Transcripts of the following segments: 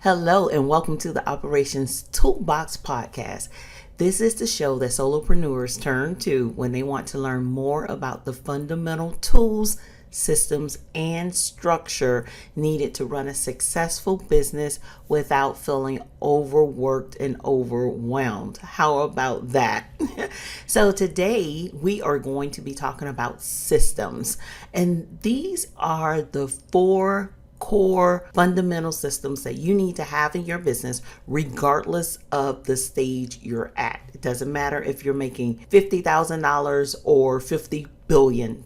Hello and welcome to the Operations Toolbox Podcast. This is the show that solopreneurs turn to when they want to learn more about the fundamental tools, systems, and structure needed to run a successful business without feeling overworked and overwhelmed. How about that? So today we are going to be talking about systems, and these are the four core fundamental systems that you need to have in your business regardless of the stage you're at. It doesn't matter if you're making $50,000 or $50 billion.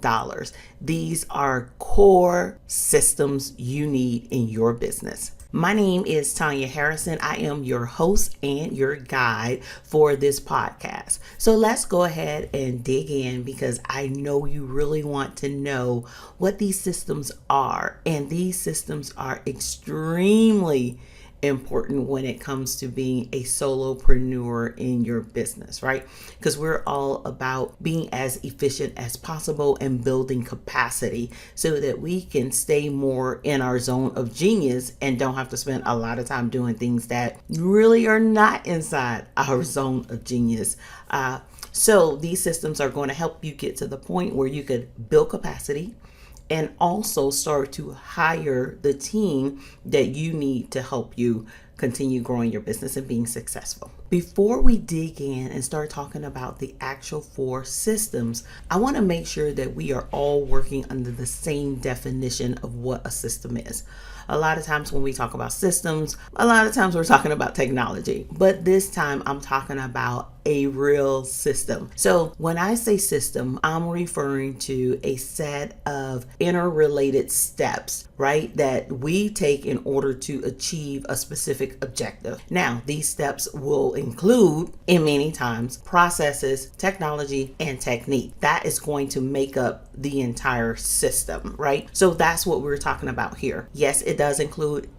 These are core systems you need in your business. My name is Tanya Harrison. I am your host and your guide for this podcast. So let's go ahead and dig in because I know you really want to know what these systems are. And these systems are extremely important when it comes to being a solopreneur in your business, right? Because we're all about being as efficient as possible and building capacity so that we can stay more in our zone of genius and don't have to spend a lot of time doing things that really are not inside our zone of genius. So these systems are going to help you get to the point where you could build capacity and also start to hire the team that you need to help you continue growing your business and being successful. Before we dig in and start talking about the actual four systems, I want to make sure that we are all working under the same definition of what a system is. A lot of times when we talk about systems, a lot of times we're talking about technology, but this time I'm talking about a real system. So when I say system, I'm referring to a set of interrelated steps, right, that we take in order to achieve a specific objective. Now, these steps will include, in many times, processes, technology, and technique. That is going to make up the entire system, right? So that's what we're talking about here. Yes, it does include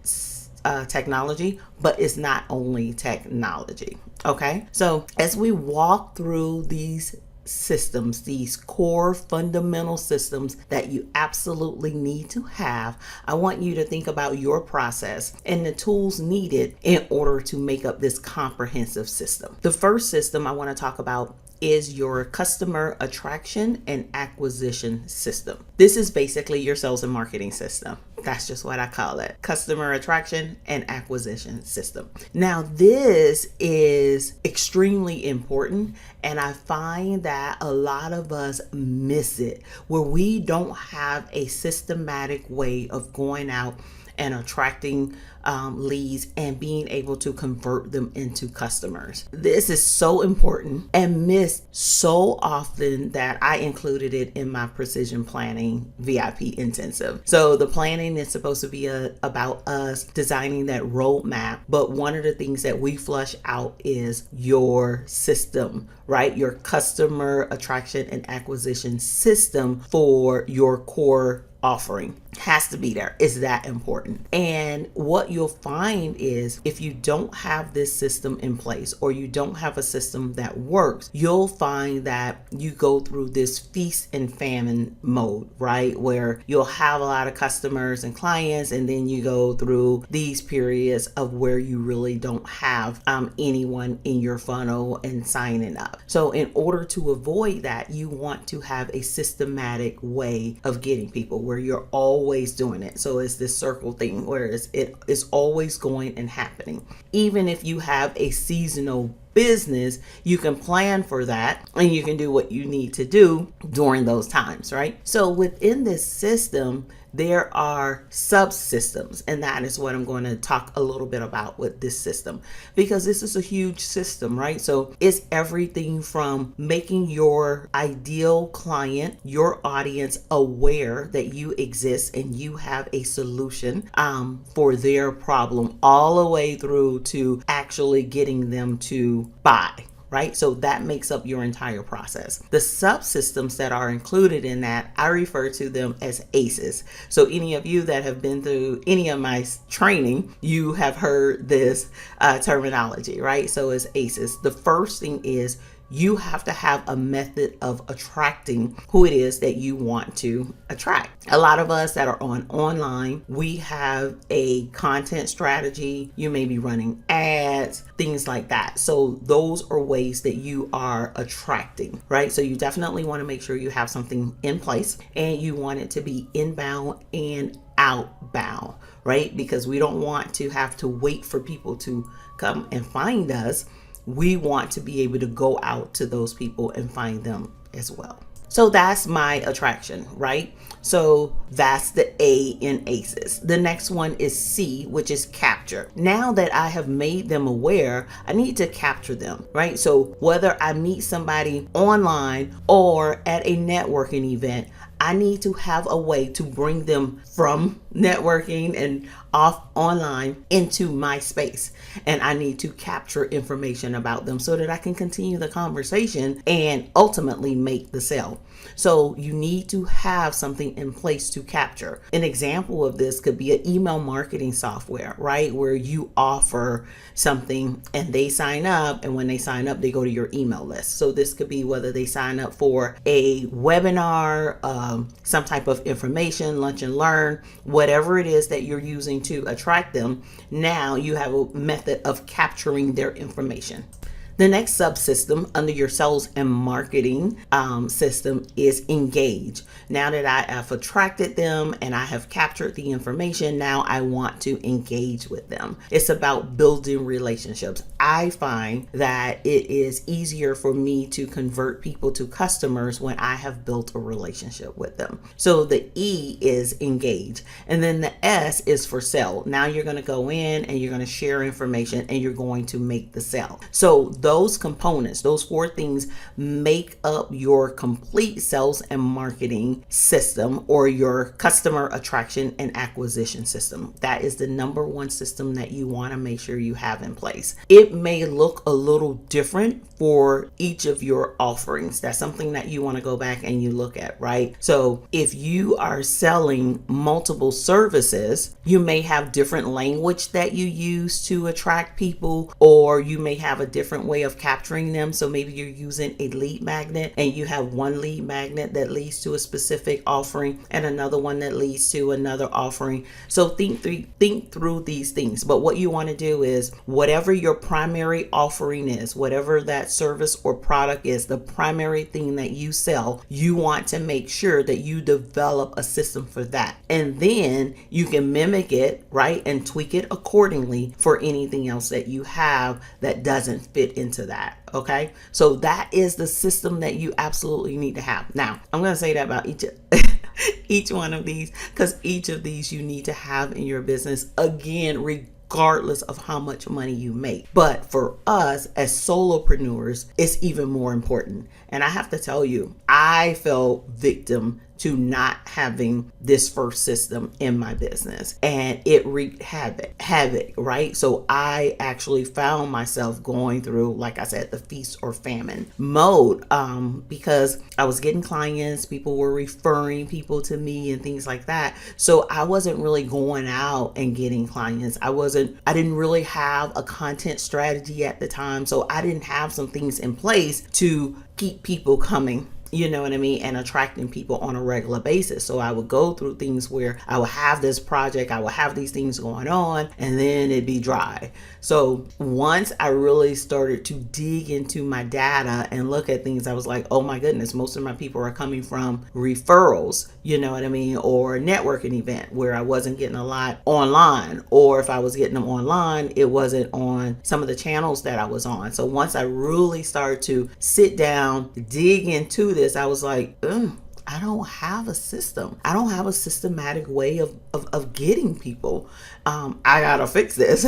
technology, but it's not only technology. Okay, so as we walk through these systems, these core fundamental systems that you absolutely need to have, I want you to think about your process and the tools needed in order to make up this comprehensive system. The first system I want to talk about is your customer attraction and acquisition system. This is basically your sales and marketing system. That's just what I call it. Customer attraction and acquisition system. Now, this is extremely important, and I find that a lot of us miss it, where we don't have a systematic way of going out and attracting leads and being able to convert them into customers. This is so important and missed so often that I included it in my precision planning VIP intensive. So the planning is supposed to be about us designing that roadmap, but one of the things that we flush out is your system, right? Your customer attraction and acquisition system for your core offering has to be there. It's that important. And what you'll find is if you don't have this system in place or you don't have a system that works, you'll find that you go through this feast and famine mode, right? Where you'll have a lot of customers and clients, and then you go through these periods of where you really don't have anyone in your funnel and signing up. So in order to avoid that, you want to have a systematic way of getting people where you're always doing it. So it's this circle thing where it is always going and happening. Even if you have a seasonal business, you can plan for that and you can do what you need to do during those times, right? So within this system, there are subsystems, and that is what I'm going to talk a little bit about with this system, because this is a huge system, right? So it's everything from making your ideal client, your audience, aware that you exist and you have a solution for their problem, all the way through to actually getting them to buy. Right? So that makes up your entire process. The subsystems that are included in that, I refer to them as ACEs. So any of you that have been through any of my training, you have heard this terminology, right? So it's ACEs. The first thing is you have to have a method of attracting who it is that you want to attract. A lot of us that are online, we have a content strategy. You may be running ads, things like that. So those are ways that you are attracting, right? So you definitely want to make sure you have something in place, and you want it to be inbound and outbound, right? Because we don't want to have to wait for people to come and find us. We want to be able to go out to those people and find them as well. So that's my attraction, right? So that's the A in ACEs. The next one is C, which is capture. Now that I have made them aware, I need to capture them, right? So whether I meet somebody online or at a networking event, I need to have a way to bring them from networking and off online into my space. And I need to capture information about them so that I can continue the conversation and ultimately make the sale. So you need to have something in place to capture. An example of this could be an email marketing software, right? Where you offer something and they sign up, and when they sign up, they go to your email list. So this could be whether they sign up for a webinar, some type of information, lunch and learn, whatever it is that you're using to attract them. Now you have a method of capturing their information. The next subsystem under your sales and marketing system is engage. Now that I have attracted them and I have captured the information, now I want to engage with them. It's about building relationships. I find that it is easier for me to convert people to customers when I have built a relationship with them. So the E is engage. And then the S is for sell. Now you're going to go in and you're going to share information and you're going to make the sell. So those components, those four things make up your complete sales and marketing system, or your customer attraction and acquisition system. That is the number one system that you want to make sure you have in place. It may look a little different for each of your offerings. That's something that you want to go back and you look at, right? So if you are selling multiple services, you may have different language that you use to attract people, or you may have a different way of capturing them. So maybe you're using a lead magnet and you have one lead magnet that leads to a specific offering and another one that leads to another offering. So think through these things. But what you want to do is whatever your primary offering is, whatever that service or product is, the primary thing that you sell, you want to make sure that you develop a system for that. And then you can mimic it, right? And tweak it accordingly for anything else that you have that doesn't fit into that. Okay. So that is the system that you absolutely need to have. Now, I'm going to say that about each one of these, because each of these you need to have in your business, again, regardless of how much money you make. But for us as solopreneurs, it's even more important. And I have to tell you, I fell victim to not having this first system in my business, and it wreaked havoc, right? So I actually found myself going through, like I said, the feast or famine mode, because I was getting clients, people were referring people to me and things like that. So I wasn't really going out and getting clients. I didn't really have a content strategy at the time. So I didn't have some things in place to keep people coming, you know what I mean, and attracting people on a regular basis. So I would go through things where I would have this project, I would have these things going on, and then it'd be dry. So once I really started to dig into my data and look at things, I was like, oh my goodness, most of my people are coming from referrals, you know what I mean, or a networking event where I wasn't getting a lot online, or if I was getting them online, it wasn't on some of the channels that I was on. So once I really started to sit down, dig into this, I was like, I don't have a system. I don't have a systematic way of getting people. I gotta fix this.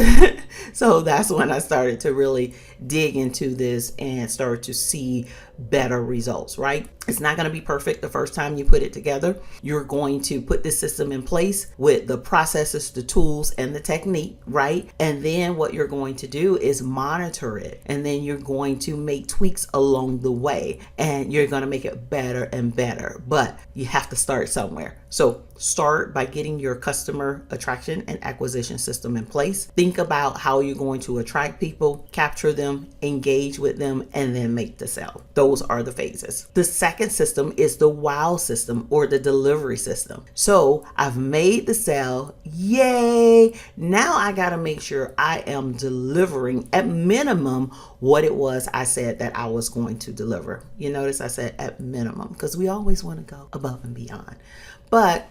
So that's when I started to really dig into this and start to see better results, right? It's not going to be perfect the first time you put it together. You're going to put this system in place with the processes, the tools, and the technique, right? And then what you're going to do is monitor it. And then you're going to make tweaks along the way, and you're going to make it better and better. But you have to start somewhere. So start by getting your customer attraction and acquisition system in place. Think about how you're going to attract people, capture them, engage with them, and then make the sale. Those are the phases. The second system is the wow system, or the delivery system. So I've made the sale. Yay! Now I got to make sure I am delivering at minimum what it was I said that I was going to deliver. You notice I said at minimum, because we always want to go above and beyond. But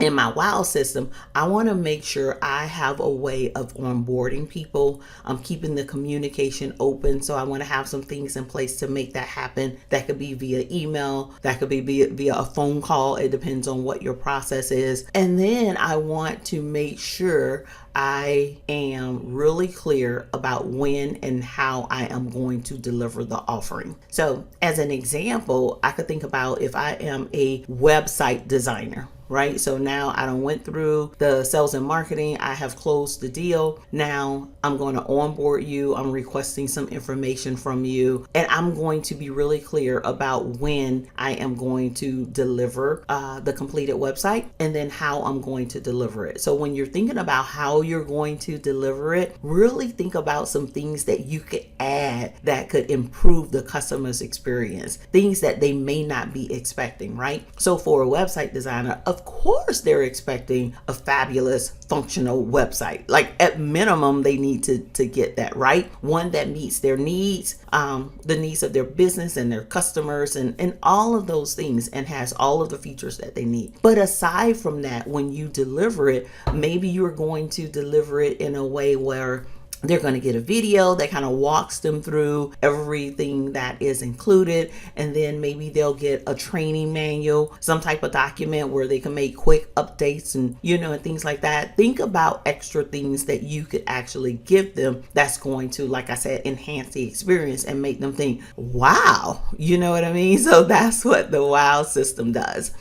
in my wow system, I want to make sure I have a way of onboarding people. I'm keeping the communication open. So I want to have some things in place to make that happen. That could be via email. That could be via a phone call. It depends on what your process is. And then I want to make sure I am really clear about when and how I am going to deliver the offering. So as an example, I could think about if I am a website designer, right? So now I done went through the sales and marketing. I have closed the deal. Now I'm going to onboard you. I'm requesting some information from you, and I'm going to be really clear about when I am going to deliver the completed website, and then how I'm going to deliver it. So when you're thinking about how you're going to deliver it, really think about some things that you could add that could improve the customer's experience, things that they may not be expecting, right? So for a website designer, of course they're expecting a fabulous functional website. Like at minimum, they need to get that, right? One that meets their needs, the needs of their business and their customers, and all of those things, and has all of the features that they need. But aside from that, when you deliver it, maybe you're going to deliver it in a way where they're going to get a video that kind of walks them through everything that is included. And then maybe they'll get a training manual, some type of document where they can make quick updates and, and things like that. Think about extra things that you could actually give them that's going to, like I said, enhance the experience and make them think, wow, you know what I mean? So that's what the wow system does.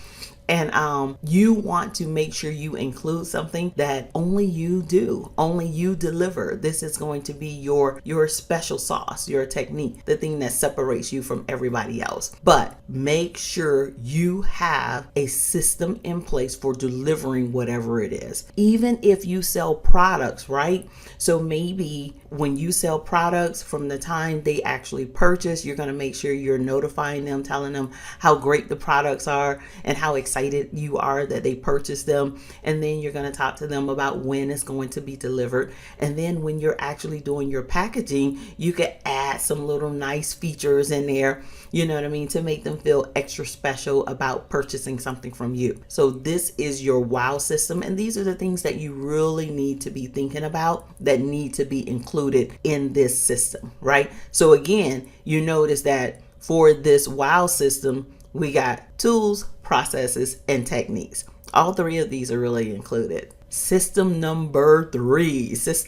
And you want to make sure you include something that only you do, only you deliver. This is going to be your special sauce, your technique, the thing that separates you from everybody else. But make sure you have a system in place for delivering whatever it is. Even if you sell products, right? So maybe when you sell products, from the time they actually purchase, you're going to make sure you're notifying them, telling them how great the products are and how excited you are that they purchased them. And then you're going to talk to them about when it's going to be delivered. And then when you're actually doing your packaging, you can add some little nice features in there, you know what I mean, to make them feel extra special about purchasing something from you. So this is your wow system. And these are the things that you really need to be thinking about that need to be included in this system, right? So again, you notice that for this wow system, we got tools, processes, and techniques. All three of these are really included. System number three. This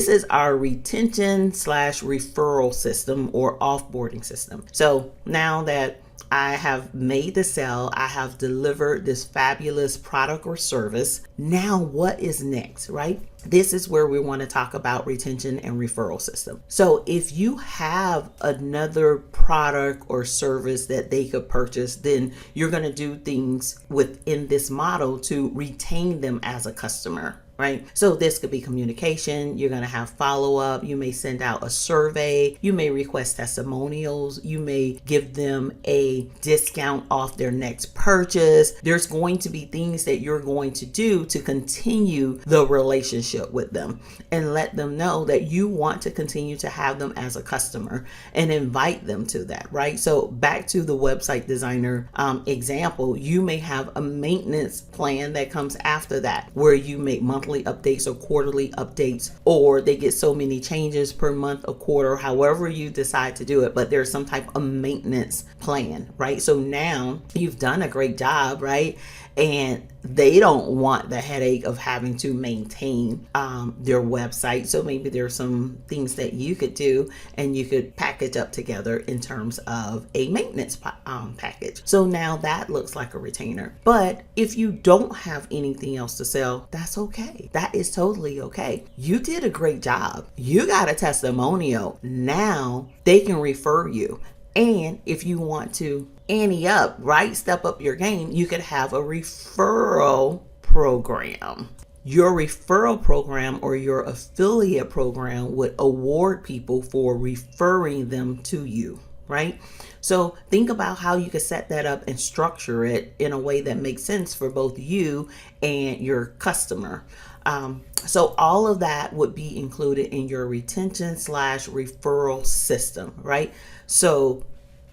is our retention/referral system, or offboarding system. So now that I have made the sale, I have delivered this fabulous product or service. Now what is next, right? This is where we want to talk about retention and referral system. So if you have another product or service that they could purchase, then you're going to do things within this model to retain them as a customer. Right? So this could be communication. You're going to have follow-up. You may send out a survey. You may request testimonials. You may give them a discount off their next purchase. There's going to be things that you're going to do to continue the relationship with them and let them know that you want to continue to have them as a customer and invite them to that, right? So back to the website designer example, you may have a maintenance plan that comes after that, where you make monthly updates or quarterly updates, or they get so many changes per month, a quarter, however you decide to do it, but there's some type of maintenance plan, right? So now you've done a great job, right? And they don't want the headache of having to maintain their website. So maybe there's some things that you could do and you could package up together in terms of a maintenance package. So now that looks like a retainer. But if you don't have anything else to sell, that's okay. That is totally okay. You did a great job. You got a testimonial. Now they can refer you. And if you want to ante up, right, step up your game, you could have a referral program. Your referral program or your affiliate program would award people for referring them to you, right? So think about how you could set that up and structure it in a way that makes sense for both you and your customer. So all of that would be included in your retention slash referral system, right? So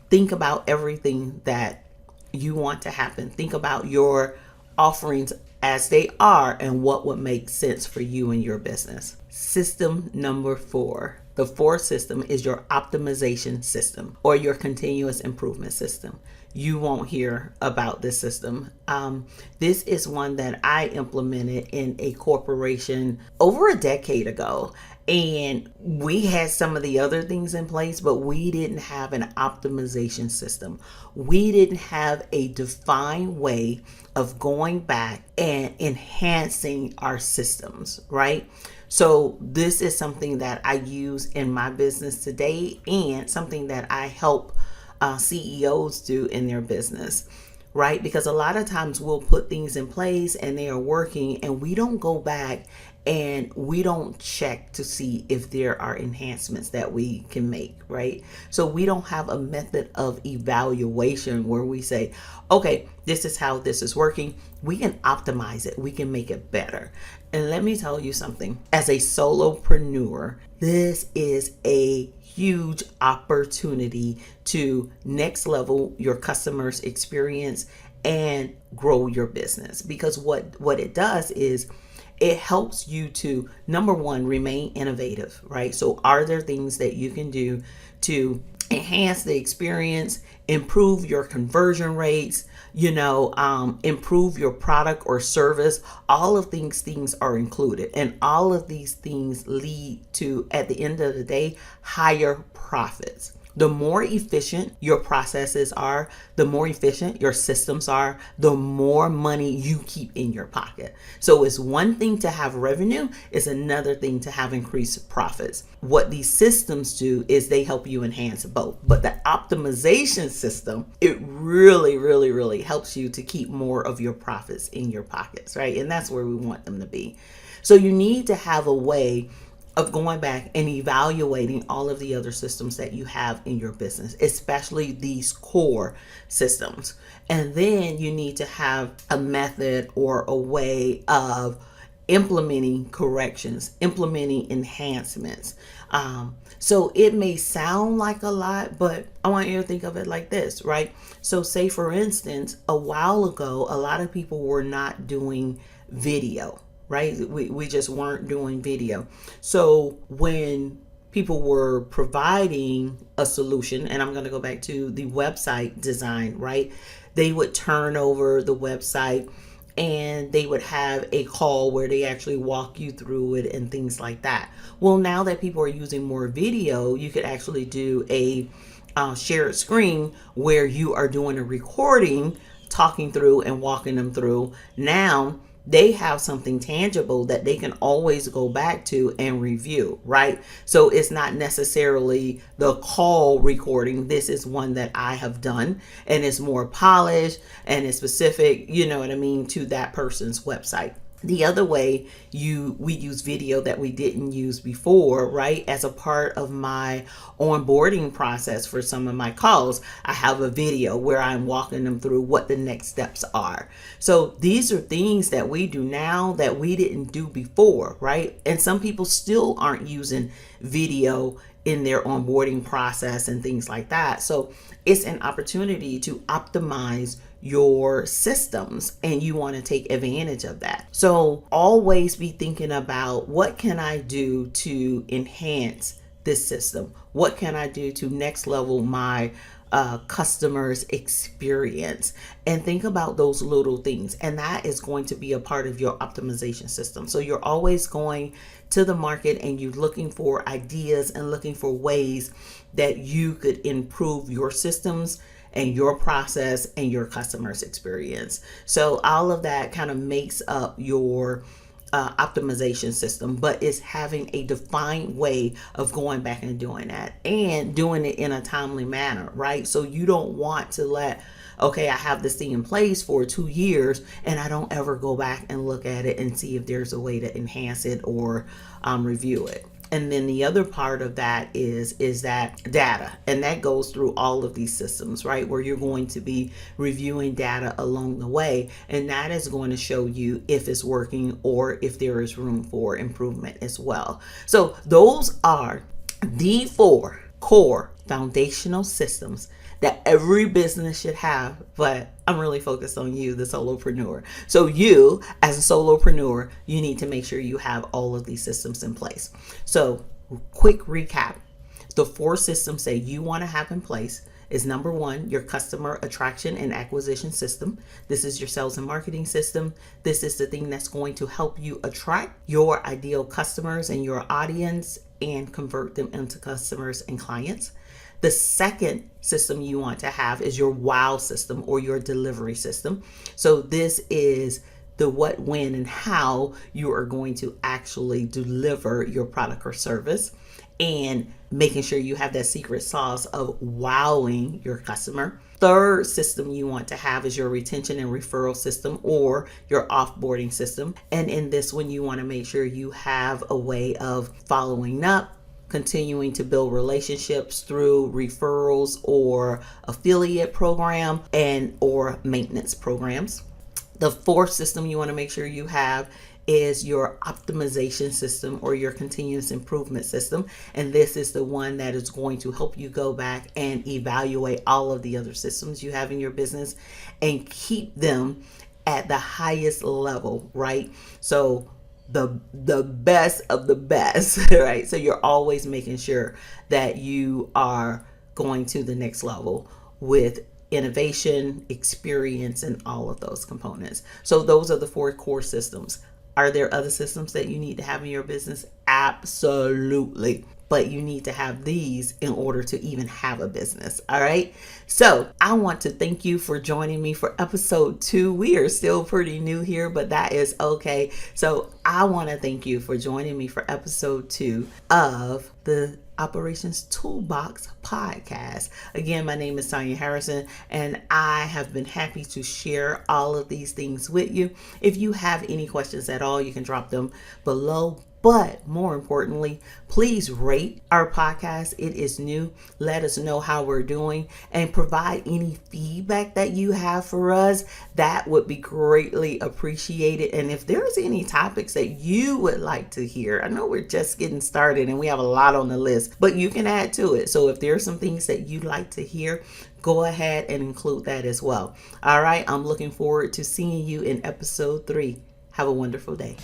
think about everything that you want to happen. Think about your offerings as they are and what would make sense for you and your business. System number 4. The fourth system is your optimization system or your continuous improvement system. You won't hear about this system. This is one that I implemented in a corporation over a decade ago. And we had some of the other things in place, but we didn't have an optimization system. We didn't have a defined way of going back and enhancing our systems, right? So this is something that I use in my business today and something that I help CEOs do in their business, right? Because a lot of times we'll put things in place and they are working and we don't go back and we don't check to see if there are enhancements that we can make, right? So we don't have a method of evaluation where we say, okay, this is how this is working. We can optimize it. We can make it better. And let me tell you something, as a solopreneur, this is a huge opportunity to next level your customers' experience and grow your business. Because what it does is it helps you to, number one, remain innovative, right? So are there things that you can do to enhance the experience, improve your conversion rates, improve your product or service? All of these things are included, and all of these things lead to, at the end of the day, higher profits. The more efficient your processes are, the more efficient your systems are, the more money you keep in your pocket. So it's one thing to have revenue, it's another thing to have increased profits. What these systems do is they help you enhance both. But the optimization system, it really, really, really helps you to keep more of your profits in your pockets, right? And that's where we want them to be. So you need to have a way of going back and evaluating all of the other systems that you have in your business, especially these core systems. And then you need to have a method or a way of implementing corrections, implementing enhancements. So it may sound like a lot, but I want you to think of it like this, right? So say, for instance, a while ago, a lot of people were not doing video, right? We just weren't doing video. So when people were providing a solution, and I'm going to go back to the website design, right? They would turn over the website and they would have a call where they actually walk you through it and things like that. Well, now that people are using more video, you could actually do a shared screen where you are doing a recording, talking through and walking them through. Now they have something tangible that they can always go back to and review, right? So it's not necessarily the call recording. This is one that I have done and it's more polished and it's specific, to that person's website. The other way we use video that we didn't use before, right? As a part of my onboarding process for some of my calls, I have a video where I'm walking them through what the next steps are. So these are things that we do now that we didn't do before, right? And some people still aren't using video in their onboarding process and things like that. So it's an opportunity to optimize your systems, and you want to take advantage of that. So always be thinking about, what can I do to enhance this system? What can I do to next level my customers' experience? And think about those little things, and that is going to be a part of your optimization system. So you're always going to the market and you're looking for ideas and looking for ways that you could improve your systems and your process and your customers' experience. So all of that kind of makes up your optimization system, but it's having a defined way of going back and doing that and doing it in a timely manner, right? So you don't want to okay, I have this thing in place for 2 years and I don't ever go back and look at it and see if there's a way to enhance it or review it. And then the other part of that is that data, and that goes through all of these systems, right? Where you're going to be reviewing data along the way, and that is going to show you if it's working or if there is room for improvement as well. So those are the 4 core foundational systems that every business should have, but I'm really focused on you, the solopreneur. So you, as a solopreneur, you need to make sure you have all of these systems in place. So quick recap. The 4 systems that you want to have in place is number 1, your customer attraction and acquisition system. This is your sales and marketing system. This is the thing that's going to help you attract your ideal customers and your audience and convert them into customers and clients. The second system you want to have is your wow system or your delivery system. So this is the what, when, and how you are going to actually deliver your product or service, and making sure you have that secret sauce of wowing your customer. Third system you want to have is your retention and referral system or your offboarding system. And in this one, you want to make sure you have a way of following up, continuing to build relationships through referrals or affiliate program and or maintenance programs. The 4th system you want to make sure you have is your optimization system or your continuous improvement system. And this is the one that is going to help you go back and evaluate all of the other systems you have in your business and keep them at the highest level, right? So the best of the best, right? So you're always making sure that you are going to the next level with innovation, experience, and all of those components. So those are the 4 core systems. Are there other systems that you need to have in your business? Absolutely. But you need to have these in order to even have a business. All right. So I want to thank you for joining me for episode 2. We are still pretty new here, but that is okay. So I want to thank you for joining me for episode 2 of the Operations Toolbox podcast. Again, my name is Tanya Harrison, and I have been happy to share all of these things with you. If you have any questions at all, you can drop them below. But more importantly, please rate our podcast. It is new. Let us know how we're doing and provide any feedback that you have for us. That would be greatly appreciated. And if there's any topics that you would like to hear, I know we're just getting started and we have a lot on the list, but you can add to it. So if there's some things that you'd like to hear, go ahead and include that as well. All right. I'm looking forward to seeing you in episode 3. Have a wonderful day.